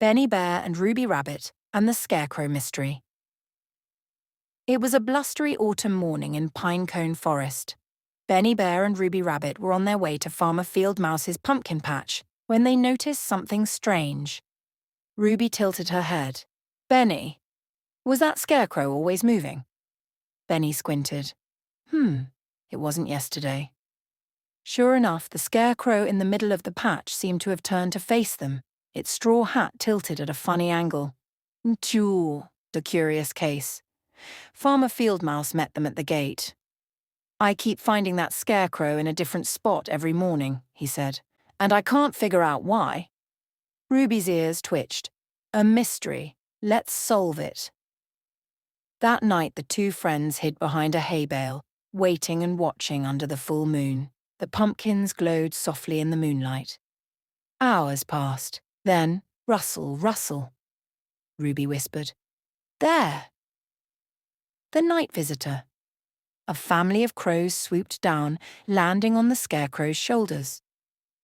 Benny Bear and Ruby Rabbit and the Scarecrow Mystery. It was a blustery autumn morning in Pinecone Forest. Benny Bear and Ruby Rabbit were on their way to Farmer Field Mouse's pumpkin patch when they noticed something strange. Ruby tilted her head. Benny, was that scarecrow always moving? Benny squinted. It wasn't yesterday. Sure enough, the scarecrow in the middle of the patch seemed to have turned to face them, its straw hat tilted at a funny angle. Tchoo, the curious case. Farmer Field Mouse met them at the gate. I keep finding that scarecrow in a different spot every morning, he said, and I can't figure out why. Ruby's ears twitched. A mystery. Let's solve it. That night the two friends hid behind a hay bale, waiting and watching under the full moon. The pumpkins glowed softly in the moonlight. Hours passed. Then, rustle, rustle. Ruby whispered. There! The night visitor. A family of crows swooped down, landing on the scarecrow's shoulders.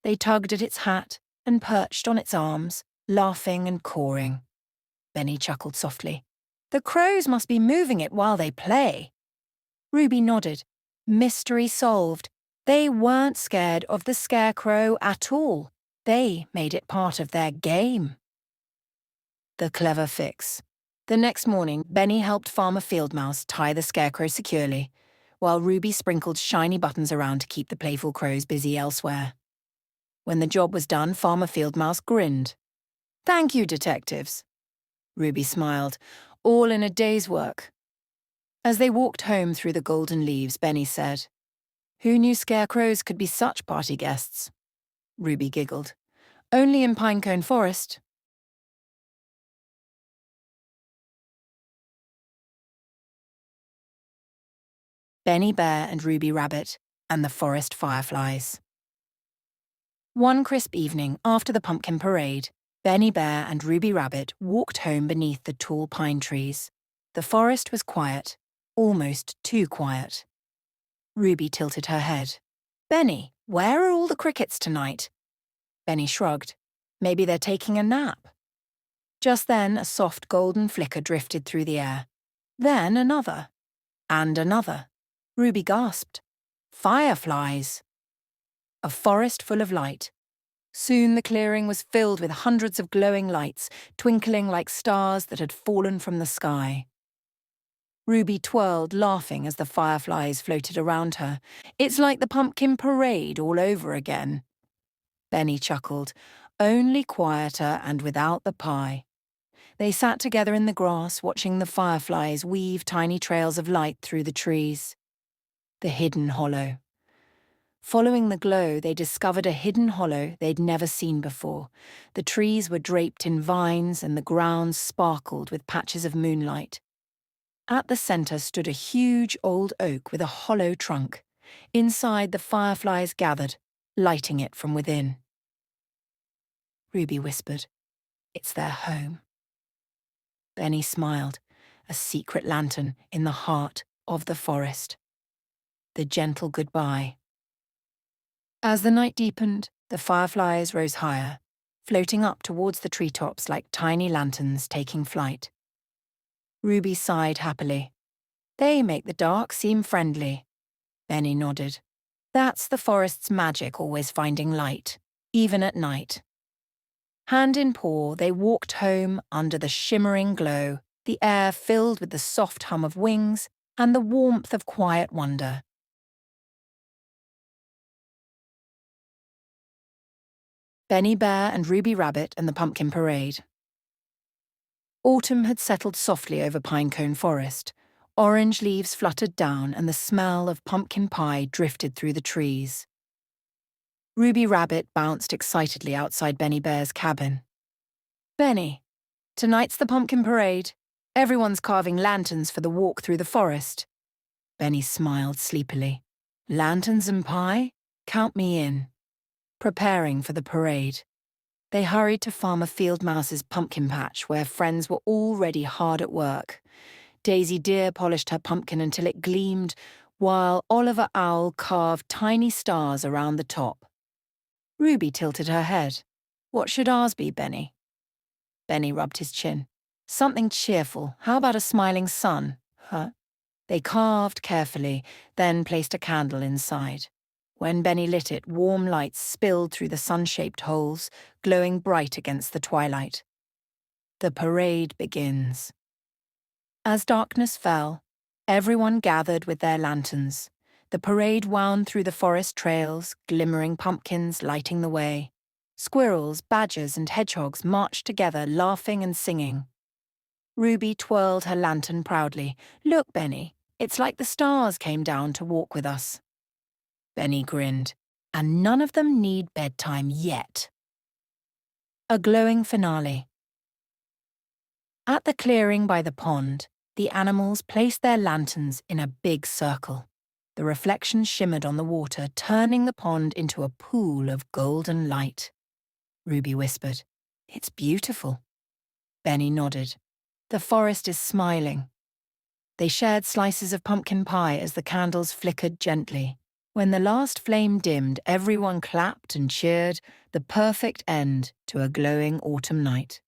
They tugged at its hat and perched on its arms, laughing and cawing. Benny chuckled softly. The crows must be moving it while they play. Ruby nodded. Mystery solved. They weren't scared of the scarecrow at all. They made it part of their game. The clever fix. The next morning, Benny helped Farmer Field Mouse tie the scarecrow securely, while Ruby sprinkled shiny buttons around to keep the playful crows busy elsewhere. When the job was done, Farmer Field Mouse grinned. Thank you, detectives. Ruby smiled. All in a day's work. As they walked home through the golden leaves, Benny said, Who knew scarecrows could be such party guests? Ruby giggled. Only in Pinecone Forest. Benny Bear and Ruby Rabbit and the Forest Fireflies. One crisp evening after the pumpkin parade, Benny Bear and Ruby Rabbit walked home beneath the tall pine trees. The forest was quiet, almost too quiet. Ruby tilted her head. Benny, where are all the crickets tonight? Benny shrugged. Maybe they're taking a nap. Just then, a soft golden flicker drifted through the air. Then another. And another. Ruby gasped. Fireflies! A forest full of light. Soon the clearing was filled with hundreds of glowing lights, twinkling like stars that had fallen from the sky. Ruby twirled, laughing as the fireflies floated around her. It's like the pumpkin parade all over again. Benny chuckled, only quieter and without the pie. They sat together in the grass, watching the fireflies weave tiny trails of light through the trees. The hidden hollow. Following the glow, they discovered a hidden hollow they'd never seen before. The trees were draped in vines and the ground sparkled with patches of moonlight. At the center stood a huge old oak with a hollow trunk. Inside, the fireflies gathered, lighting it from within. Ruby whispered, It's their home. Benny smiled, a secret lantern in the heart of the forest. The gentle goodbye. As the night deepened, the fireflies rose higher, floating up towards the treetops like tiny lanterns taking flight. Ruby sighed happily. They make the dark seem friendly. Benny nodded. That's the forest's magic, always finding light, even at night. Hand in paw, they walked home under the shimmering glow, the air filled with the soft hum of wings and the warmth of quiet wonder. Benny Bear and Ruby Rabbit and the Pumpkin Parade. Autumn had settled softly over Pinecone Forest. Orange leaves fluttered down and the smell of pumpkin pie drifted through the trees. Ruby Rabbit bounced excitedly outside Benny Bear's cabin. Benny, tonight's the pumpkin parade. Everyone's carving lanterns for the walk through the forest. Benny smiled sleepily. Lanterns and pie? Count me in. Preparing for the parade. They hurried to Farmer Field Mouse's pumpkin patch, where friends were already hard at work. Daisy Deer polished her pumpkin until it gleamed, while Oliver Owl carved tiny stars around the top. Ruby tilted her head. What should ours be, Benny? Benny rubbed his chin. Something cheerful. How about a smiling sun? Huh? They carved carefully, then placed a candle inside. When Benny lit it, warm lights spilled through the sun-shaped holes, glowing bright against the twilight. The parade begins. As darkness fell, everyone gathered with their lanterns. The parade wound through the forest trails, glimmering pumpkins lighting the way. Squirrels, badgers, and hedgehogs marched together, laughing and singing. Ruby twirled her lantern proudly. Look, Benny, it's like the stars came down to walk with us. Benny grinned. And none of them need bedtime yet. A glowing finale. At the clearing by the pond, the animals placed their lanterns in a big circle. The reflections shimmered on the water, turning the pond into a pool of golden light. Ruby whispered, "It's beautiful." Benny nodded. The forest is smiling. They shared slices of pumpkin pie as the candles flickered gently. When the last flame dimmed, everyone clapped and cheered, the perfect end to a glowing autumn night.